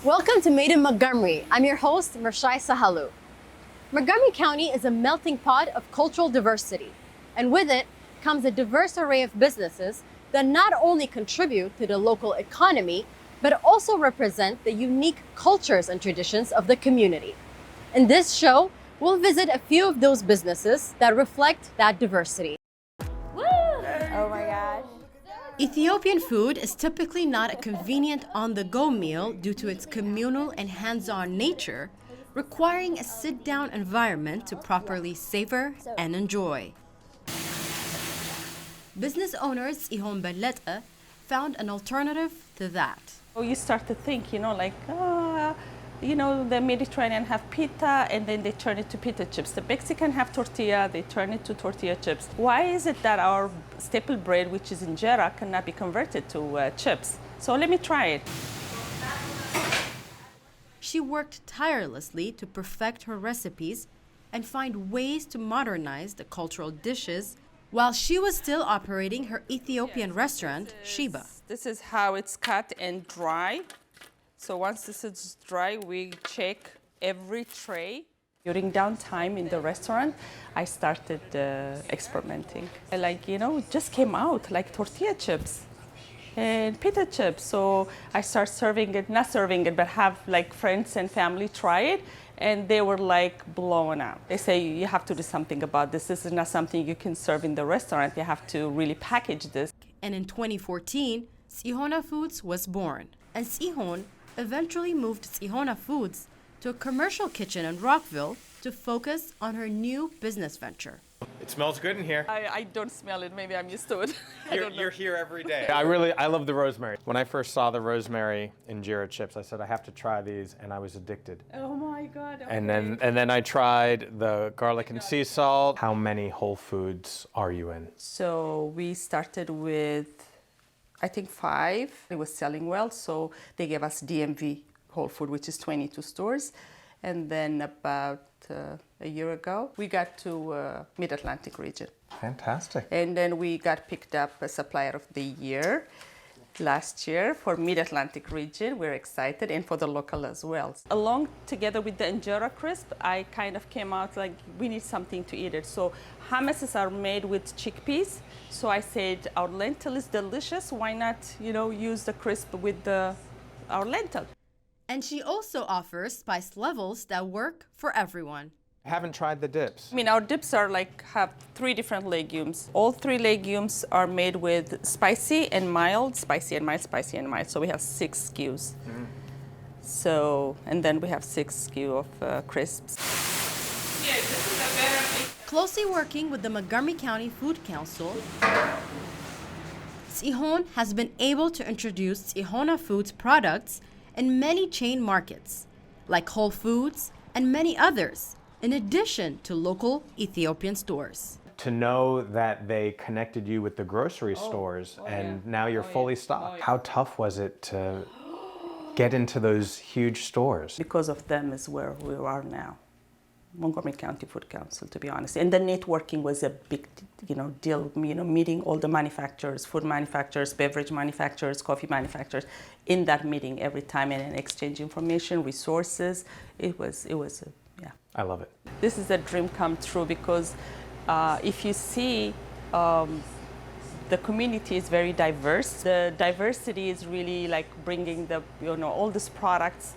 Welcome to Made in Montgomery. I'm your host, Mershai Sahalu. Montgomery County is a melting pot of cultural diversity, and with it comes a diverse array of businesses that not only contribute to the local economy, but also represent the unique cultures and traditions of the community. In this show, we'll visit a few of those businesses that reflect that diversity. Woo! Oh my gosh. Ethiopian food is typically not a convenient on-the-go meal due to its communal and hands-on nature, requiring a sit-down environment to properly savor and enjoy. Business owner Ihon Belete found an alternative to that. You start to think, the Mediterranean have pita and then they turn it to pita chips. The Mexican have tortilla, they turn it to tortilla chips. Why is it that our staple bread, which is injera, cannot be converted to chips? So let me try it. She worked tirelessly to perfect her recipes and find ways to modernize the cultural dishes while she was still operating her Ethiopian restaurant, Sheba. This is how it's cut and dry. So once this is dry, we check every tray. During downtime in the restaurant, I started experimenting. Just came out like tortilla chips and pita chips. So I start serving it, not serving it, but have like friends and family try it. And they were like blown out. They say, you have to do something about this. This is not something you can serve in the restaurant. You have to really package this. And in 2014, Sihona Foods was born. And Sihon eventually moved Sihona Foods to a commercial kitchen in Rockville to focus on her new business venture. It smells good in here. I don't smell it. Maybe I'm used to it. You're here every day. I love the rosemary. When I first saw the rosemary injera chips, I said I have to try these, and I was addicted. Oh my God. Okay. And then I tried the garlic and sea salt. How many Whole Foods are you in? So we started with, I think 5. It was selling well, so they gave us DMV Whole Food, which is 22 stores. And then about a year ago, we got to Mid-Atlantic region. Fantastic. And then we got picked up as Supplier of the Year last year for Mid-Atlantic region. We're excited, and for the local as well. Along together with the injera crisp, I kind of came out like, we need something to eat it. So hummuses are made with chickpeas. So I said, our lentil is delicious. Why not, use the crisp with our lentil? And she also offers spice levels that work for everyone. I haven't tried the dips. Our dips are have 3 different legumes. All 3 legumes are made with spicy and mild, spicy and mild, spicy and mild. So we have 6 SKUs. Mm-hmm. So, and then we have 6 SKU of crisps. Yeah, this is a better. Closely working with the Montgomery County Food Council, Sihon has been able to introduce Sihona Foods products in many chain markets, like Whole Foods and many others, in addition to local Ethiopian stores. To know that they connected you with the grocery stores and now you're fully stocked. How tough was it to get into those huge stores? Because of them is where we are now. Montgomery County Food Council, to be honest. And the networking was a big, deal, meeting all the manufacturers, food manufacturers, beverage manufacturers, coffee manufacturers, in that meeting every time and exchange information, resources. It was yeah. I love it. This is a dream come true because if you see, the community is very diverse. The diversity is really like bringing all these products,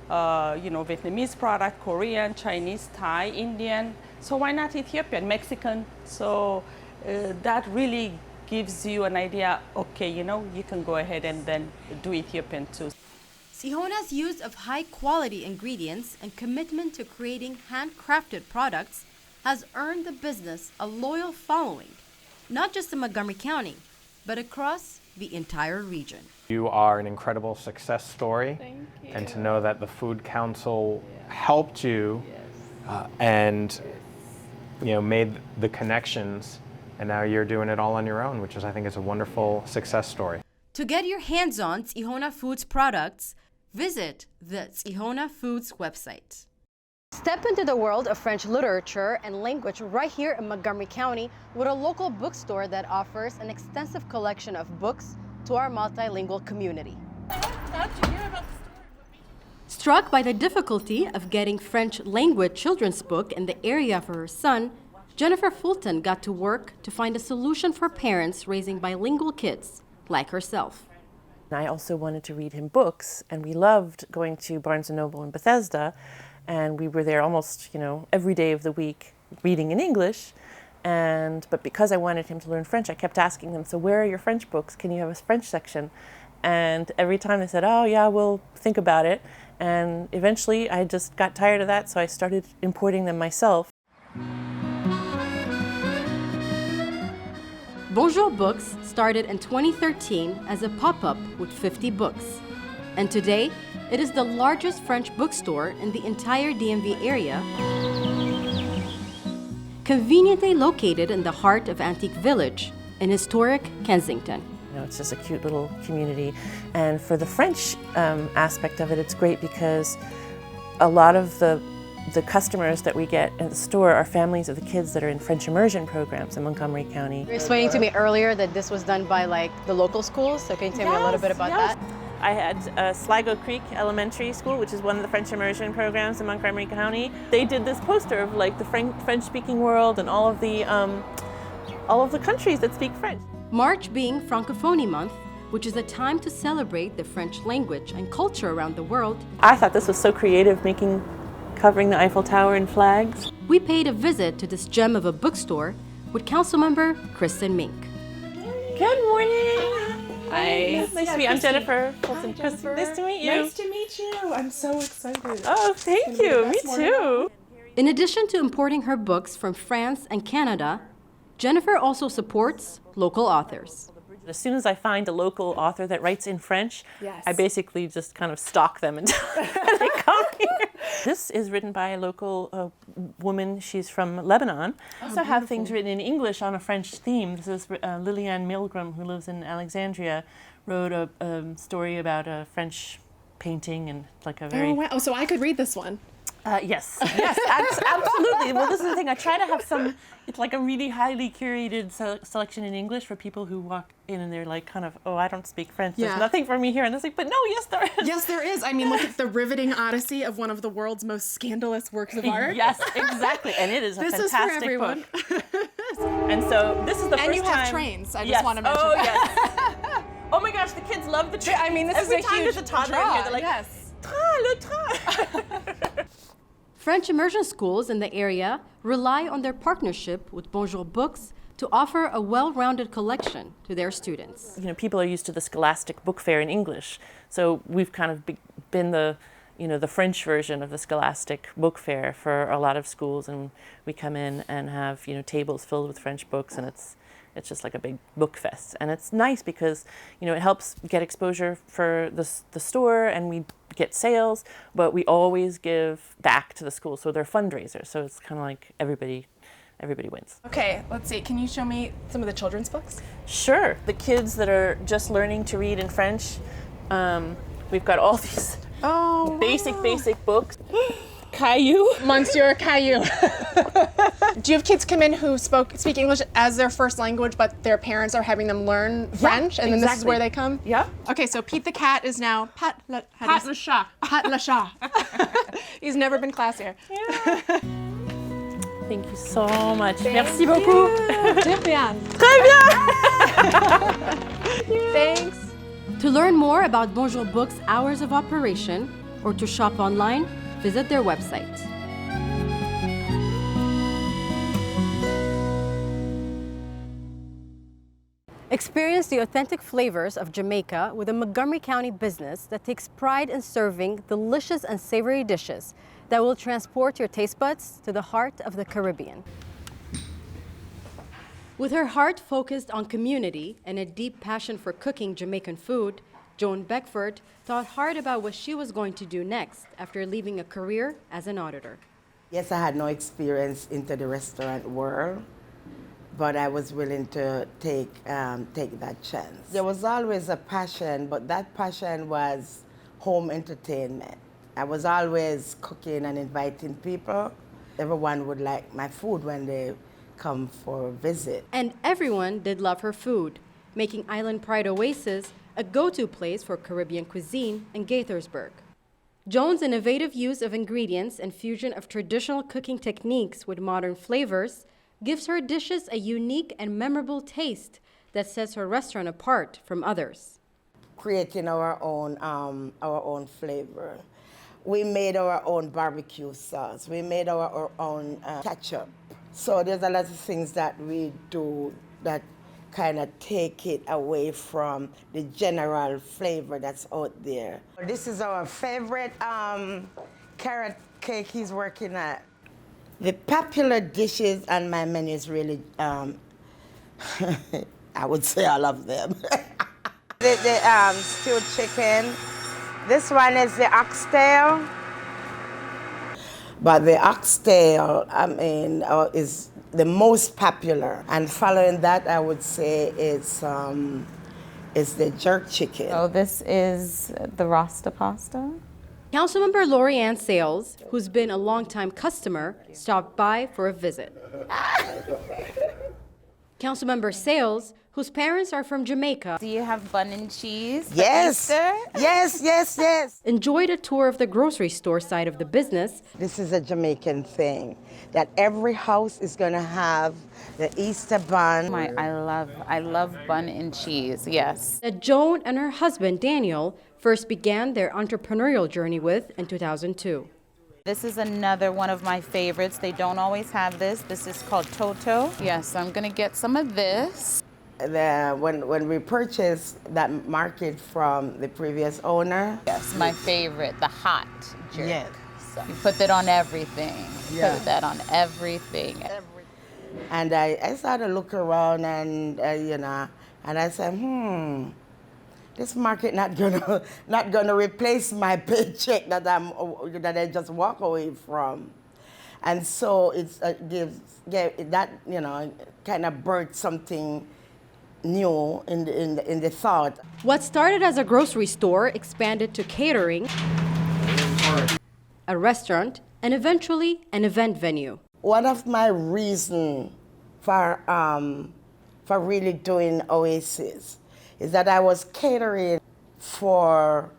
Vietnamese product, Korean, Chinese, Thai, Indian. So why not Ethiopian, Mexican? So that really gives you an idea, okay, you can go ahead and then do Ethiopian too. Sihona's use of high-quality ingredients and commitment to creating handcrafted products has earned the business a loyal following, not just in Montgomery County, but across the entire region. You are an incredible success story. Thank you. And to know that the Food Council helped you and made the connections, and now you're doing it all on your own, which I think is a wonderful success story. To get your hands on Sihona Foods products, visit the Sihona Foods website. Step into the world of French literature and language right here in Montgomery County with a local bookstore that offers an extensive collection of books to our multilingual community. Struck by the difficulty of getting French language children's book in the area for her son, Jennifer Fulton got to work to find a solution for parents raising bilingual kids like herself. I also wanted to read him books, and we loved going to Barnes & Noble in Bethesda, and we were there almost, every day of the week reading in English. But because I wanted him to learn French, I kept asking them, so where are your French books? Can you have a French section? And every time they said, oh yeah, we'll think about it. And eventually I just got tired of that, so I started importing them myself. Bonjour Books started in 2013 as a pop-up with 50 books. And today, it is the largest French bookstore in the entire DMV area, conveniently located in the heart of Antique Village in historic Kensington. It's just a cute little community. And for the French aspect of it, it's great because a lot of the customers that we get at the store are families of the kids that are in French immersion programs in Montgomery County. You were explaining to me earlier that this was done by the local schools, so can you tell me a little bit about that? I had Sligo Creek Elementary School, which is one of the French immersion programs in Montgomery County. They did this poster of the French-speaking world and all of the countries that speak French. March being Francophonie Month, which is a time to celebrate the French language and culture around the world. I thought this was so creative, covering the Eiffel Tower in flags. We paid a visit to this gem of a bookstore with Councilmember Kristen Mink. Good morning. Hi. Nice to meet you. I'm Jennifer Fulton. Nice to meet you. Nice to meet you. I'm so excited. Oh, thank you. Me too. In addition to importing her books from France and Canada, Jennifer also supports local authors. As soon as I find a local author that writes in French, Yes. I basically just kind of stalk them until they come here. This is written by a local woman. She's from Lebanon. I also have things written in English on a French theme. This is Liliane Milgram, who lives in Alexandria, wrote a story about a French painting and a very... Oh, wow. Oh, so I could read this one. Yes, absolutely. Well, this is the thing. I try to have it's like a really highly curated selection in English for people who walk in and they're oh, I don't speak French. Yeah. There's nothing for me here. And it's but no, yes, there is. Yes, there is. I mean, look at the riveting odyssey of one of the world's most scandalous works of art. Yes, exactly. And it is a This is fantastic for everyone. book. And so this is the first time. And you have trains. I yes. just want to mention Oh, that. yes. Oh my gosh, the kids love the train. I mean, this Every is a time huge there's a toddler in draw. here, they're like, Yes. train, le train. French immersion schools in the area rely on their partnership with Bonjour Books to offer a well-rounded collection to their students. People are used to the Scholastic Book Fair in English, so we've kind of been the French version of the Scholastic Book Fair for a lot of schools, and we come in and have tables filled with French books, and it's just like a big book fest. And it's nice because it helps get exposure for the store, and we get sales, but we always give back to the school, so they're fundraisers. So it's kind of like everybody wins. Okay, let's see. Can you show me some of the children's books? Sure. The kids that are just learning to read in French, we've got all these basic books. Caillou. Monsieur Caillou. Do you have kids come in who speak English as their first language, but their parents are having them learn French, and then this is where they come? Yeah. Okay, so Pete the cat is now Pat le chat. Pat le chat. He's never been classier. Yeah. Thank you so much. Merci beaucoup. Très bien. Très bien. Thanks. To learn more about Bonjour Books' hours of operation or to shop online, visit their website. Experience the authentic flavors of Jamaica with a Montgomery County business that takes pride in serving delicious and savory dishes that will transport your taste buds to the heart of the Caribbean. With her heart focused on community and a deep passion for cooking Jamaican food, Joan Beckford thought hard about what she was going to do next after leaving a career as an auditor. Yes, I had no experience into the restaurant world, but I was willing to take that chance. There was always a passion, but that passion was home entertainment. I was always cooking and inviting people. Everyone would like my food when they come for a visit. And everyone did love her food, making Island Pride Oasis a go-to place for Caribbean cuisine in Gaithersburg. Joan's innovative use of ingredients and fusion of traditional cooking techniques with modern flavors gives her dishes a unique and memorable taste that sets her restaurant apart from others. Creating our own flavor. We made our own barbecue sauce. We made our own ketchup. So there's a lot of things that we do that kind of take it away from the general flavor that's out there. This is our favorite carrot cake he's working at. The popular dishes on my menu is really, I would say all of them. the stewed chicken. This one is the oxtail. But the oxtail, is the most popular. And following that, I would say is the jerk chicken. So this is the Rasta pasta. Councilmember Lori Ann Sales, who's been a longtime customer, stopped by for a visit. Councilmember Sales, whose parents are from Jamaica, Do you have bun and cheese for Yes, Easter? yes. enjoyed a tour of the grocery store side of the business. This is a Jamaican thing, that every house is gonna have the Easter bun. I love bun and cheese, yes. That Joan and her husband Daniel first began their entrepreneurial journey with in 2002. This is another one of my favorites. They don't always have this. This is called Toto. Yes, I'm gonna get some of this. When we purchased that market from the previous owner, Yes, my favorite, the hot jerk. Yes. So you put that on everything. Yeah. Put that on everything. and I started to look around and and I said, this market not gonna replace my paycheck that I just walk away from, and so it's gives that kind of birthed something new in the thought. What started as a grocery store expanded to catering, a restaurant, and eventually an event venue. One of my reasons for really doing Oasis is that I was catering for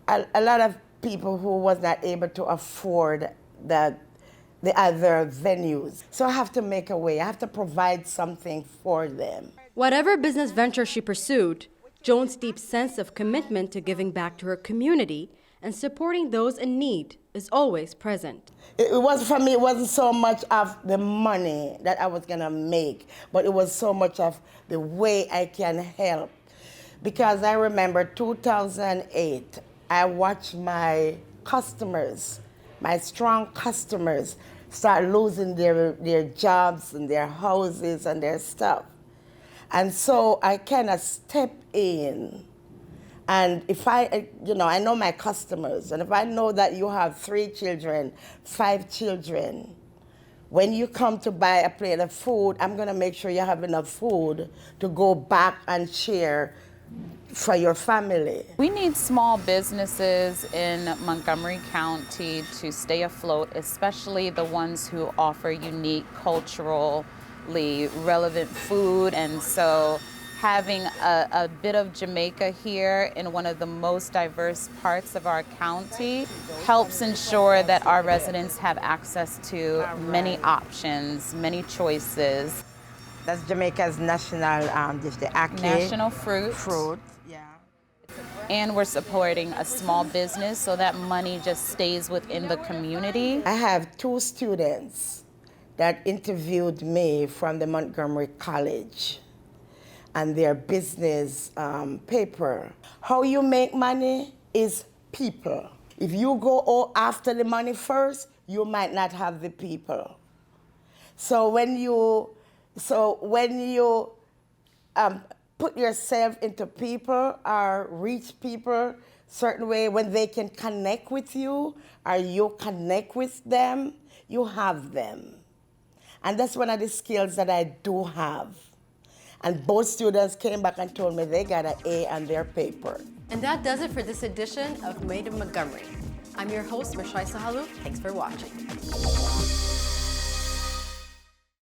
a lot of people who was not able to afford the other venues. So I have to make a way. I have to provide something for them. Whatever business venture she pursued, Joan's deep sense of commitment to giving back to her community and supporting those in need is always present. It was, for me, it wasn't so much of the money that I was gonna make, but it was so much of the way I can help. Because I remember 2008, I watched my customers, my strong customers, start losing their jobs and their houses and their stuff. And so I kind of stepped in. And if I know my customers, and if I know that you have 3 children, 5 children, when you come to buy a plate of food, I'm gonna make sure you have enough food to go back and share for your family. We need small businesses in Montgomery County to stay afloat, especially the ones who offer unique, culturally relevant food. And so having a bit of Jamaica here in one of the most diverse parts of our county helps ensure that our residents have access to many options, many choices. That's Jamaica's national dish, the ackee. National fruit. Yeah. And we're supporting a small business so that money just stays within the community. I have 2 students that interviewed me from the Montgomery College and their business paper. How you make money is people. If you go after the money first, you might not have the people. So when you put yourself into people or reach people certain way, when they can connect with you or you connect with them, you have them. And that's one of the skills that I do have. And both students came back and told me they got an A on their paper. And that does it for this edition of Made in Montgomery. I'm your host, Mershai Sahalu. Thanks for watching.